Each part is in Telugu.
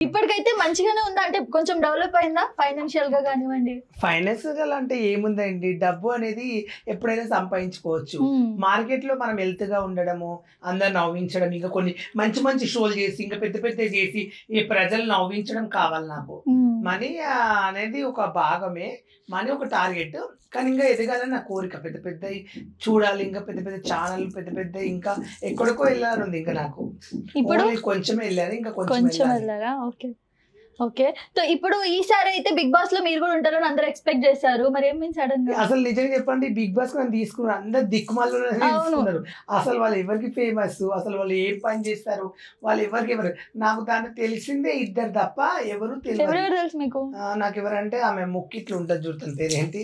ఇప్పటికైతే మంచిగానే ఉందా అంటే కొంచెం డెవలప్ అయిందా ఫైనాన్షియల్ గా కానివ్వండి? ఫైనాన్షియల్ అంటే ఏముందండి, డబ్బు అనేది ఎప్పుడైనా సంపాదించుకోవచ్చు. మార్కెట్ లో మనం హెల్త్ గా ఉండడము, అందరు నవ్వించడం, ఇంకా కొన్ని మంచి మంచి షోలు చేసి ఇంకా పెద్ద పెద్ద చేసి ఈ ప్రజలు నవ్వించడం కావాలి నాకు. మనీ అనేది ఒక భాగమే, మనీ ఒక టార్గెట్, కానీ ఇంకా ఎదగాలని నా కోరిక. పెద్ద పెద్ద చూడాలి, ఇంకా పెద్ద పెద్ద ఛానల్, పెద్ద పెద్ద ఇంకా ఎక్కడికో వెళ్ళాలని ఉంది. ఇంకా నాకు ఇప్పుడు కొంచెం వెళ్ళాలి, ఇంకా కొంచెం వెళ్ళారా? Okay okay. సో ఇప్పుడు ఈసారి అయితే బిగ్ బాస్ లో మీరు కూడా ఉంటారని అందరూ ఎక్స్పెక్ట్ చేశారు, మరి ఏం సడన్ గా? అసలు నిజంగా చెప్పండి, బిగ్ బాస్ నన్ను తీసుకున్నారు, అందరు దిక్కుమాలు తీసుకున్నారు. అసలు వాళ్ళు ఎవరికి ఫేమస్, అసలు వాళ్ళు ఏం పని చేస్తారు, వాళ్ళు ఎవరు నాకు దాన్ని తెలిసిందే ఇద్దరు తప్ప ఎవరు తెలియదు. తెలుసు మీకు? నాకు ఎవరంటే ఆమె ముక్కిట్లు ఉంటుంది చూడుతుంది, పేరేంటి,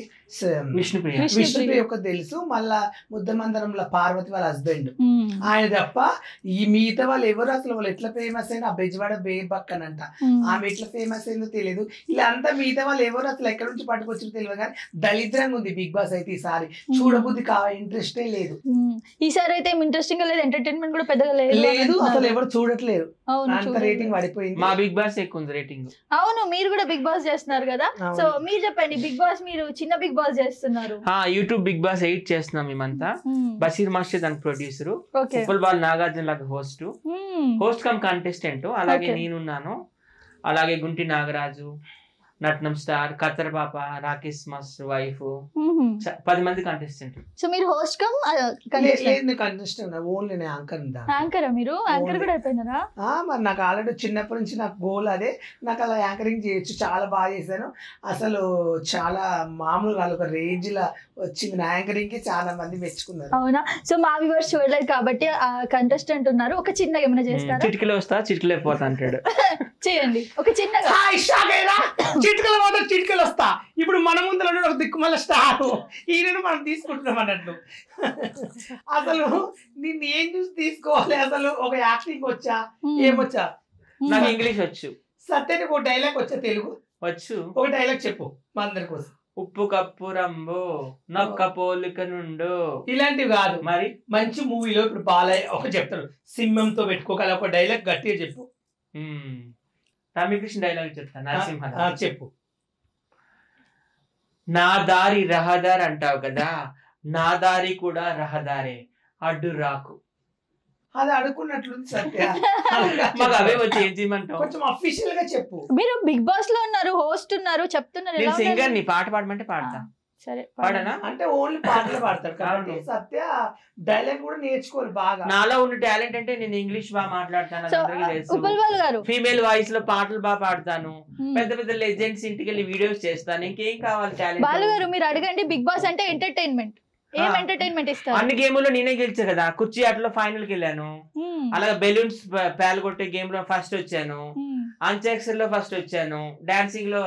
విష్ణుప్రియ. విష్ణుప్రియ ఒక తెలుసు, మళ్ళా ముద్దమందరంలో పార్వతి వాళ్ళ హస్బెండ్, ఆయన తప్ప ఈ మిగతా వాళ్ళు ఎవరు అసలు వాళ్ళు ఎట్లా ఫేమస్ అయినా బెజవాడ బేబక్కనంట, ఆమె ఎట్లా ఫేమస్ అయిందో తెలియదు. ఇలా అంతా మిగతా వాళ్ళు ఎవరు అసలు ఎక్కడి నుంచి పట్టుకొచ్చారో తెలియదు. కానీ దళిద్రంగా ఉంది బిగ్ బాస్ అయితే ఈసారి, చూడబుద్ధి ఇంట్రెస్టే లేదు. ఈసారి అయితే ఇంట్రెస్టింగ్ లేదు, ఎంటర్టైన్మెంట్ కూడా పెద్దగా లేదు, అసలు ఎవరు చూడట్లేదు, అంత రేటింగ్ పడిపోయింది. మా బిగ్ బాస్ ఎక్కువ ఉంది రేటింగ్. అవును, మీరు కూడా బిగ్ బాస్ చేస్తున్నారు కదా, సో మీరు చెప్పండి, బిగ్ బాస్ మీరు చిన్న బిగ్ బాస్ చేస్తున్నారు, యూట్యూబ్ బిగ్ బాస్ 8 చేస్తున్నాం మేమంతా. బషీర్ మాస్టర్ దాని ప్రొడ్యూసర్, ఉప్పల్ బాల్ నాగార్జున లాగా హోస్ట్ కమ్ కంటెస్టెంట్, అలాగే నేనున్నాను, అలాగే గుంటి నాగరాజు, నట్నం స్టార్, ఖత్తర్ పాప, రాకేష్ మాస్టర్ వైఫ్, 10 మంది కంటెస్టెంట్. సో మీరు host come contestant, only anchor, మీరు యాంకర్ కూడా అయిపోయినారా? మరి నాకు ఆల్రెడీ చిన్నప్పటి నుంచి నాకు గోల్ అదే, నాకు అలా యాంకరింగ్ చేయొచ్చు, చాలా బాగా చేశాను. అసలు చాలా మామూలుగా ఒక రేంజ్ లా వచ్చింది నా యాంకరింగ్ కి, చాలా మంది మెచ్చుకున్నారు. అవునా? సో మా వ్యూవర్స్ చూడలేదు కాబట్టి ఆ కంటెస్టెంట్ ఉన్నారు, ఒక చిన్నగా ఏమైనా చేస్తారా? చిటికలో వస్తా చిటికలో అయిపోతా అంటాడు, చేయండి ఒక చిన్నగా. చిటికలు వస్తా, ఇప్పుడు మన ముందు ఒక దిక్కుమల్ల స్టార్, ఈయనను మనం తీసుకుంటున్నాం అన్నట్లు. అసలు నిన్ను ఏం చూసి తీసుకోవాలి, అసలు ఒక యాక్టింగ్ వచ్చా, ఏమొచ్చా? నాకు ఇంగ్లీష్ వచ్చు. సత్యానికి ఒక డైలాగ్ వచ్చా, తెలుగు వచ్చు, ఒక డైలాగ్ చెప్పు మా అందరి కోసం. ఉప్పు కప్పు రంబో నొక్క పోలిక నుండు, ఇలాంటివి కాదు మరి. మంచి మూవీలో ఇప్పుడు బాలయ్య ఒక చెప్తాడు, సింహంతో పెట్టుకోగల ఒక డైలాగ్ గట్టిగా చెప్పు. రామకృష్ణ డైలాగ్ చెప్తాను, నరసింహ చెప్పు. నా దారి రహదారి అంటావు కదా, నా దారి కూడా రహదారే, అడ్డు రాకు. అది అడుగున్నట్లుంది సత్య, మాకు అవే వచ్చి ఏం చేయమంటావు? కొంచెం అఫీషియల్ గా చెప్పు. మీరు బిగ్ బాస్ లో ఉన్నారు, హోస్ట్ ఉన్నారు, చెప్తున్నారు. నేను సింగర్ ని, పాట పాడమంటే పాడతా. సరే పాడనా? అంటే ఓన్లీ పాటలు పాడతాడు కాబట్టి సత్య డైలాగ్ కూడా నేర్చుకోవాలి బాగా. నాలో ఉన్న టాలెంట్ అంటే నేను ఇంగ్లీష్ బాగా మాట్లాడతాను, ఫీమేల్ వాయిస్ లో పాటలు బాగా పాడతాను, పెద్ద పెద్ద లెజెండ్స్ ఇంటికి వెళ్ళి వీడియోస్ చేస్తాను, ఇంకేం కావాలి టాలెంట్? బాలు గారు మీరు అడగండి, బిగ్ బాస్ అంటే ఎంటర్టైన్మెంట్, ఏం ఎంటర్టైన్మెంట్ ఇస్తారు? అన్ని గేముల్లో నేనే గెలిచా కదా, కుర్చీ ఆటలో ఫైనల్ కి వెళ్ళాను, అలాగే బెలూన్స్ పేలగొట్టే గేమ్ లో ఫస్ట్ వచ్చాను, అంత్యాక్షరి లో ఫస్ట్ వచ్చాను, డాన్సింగ్ లో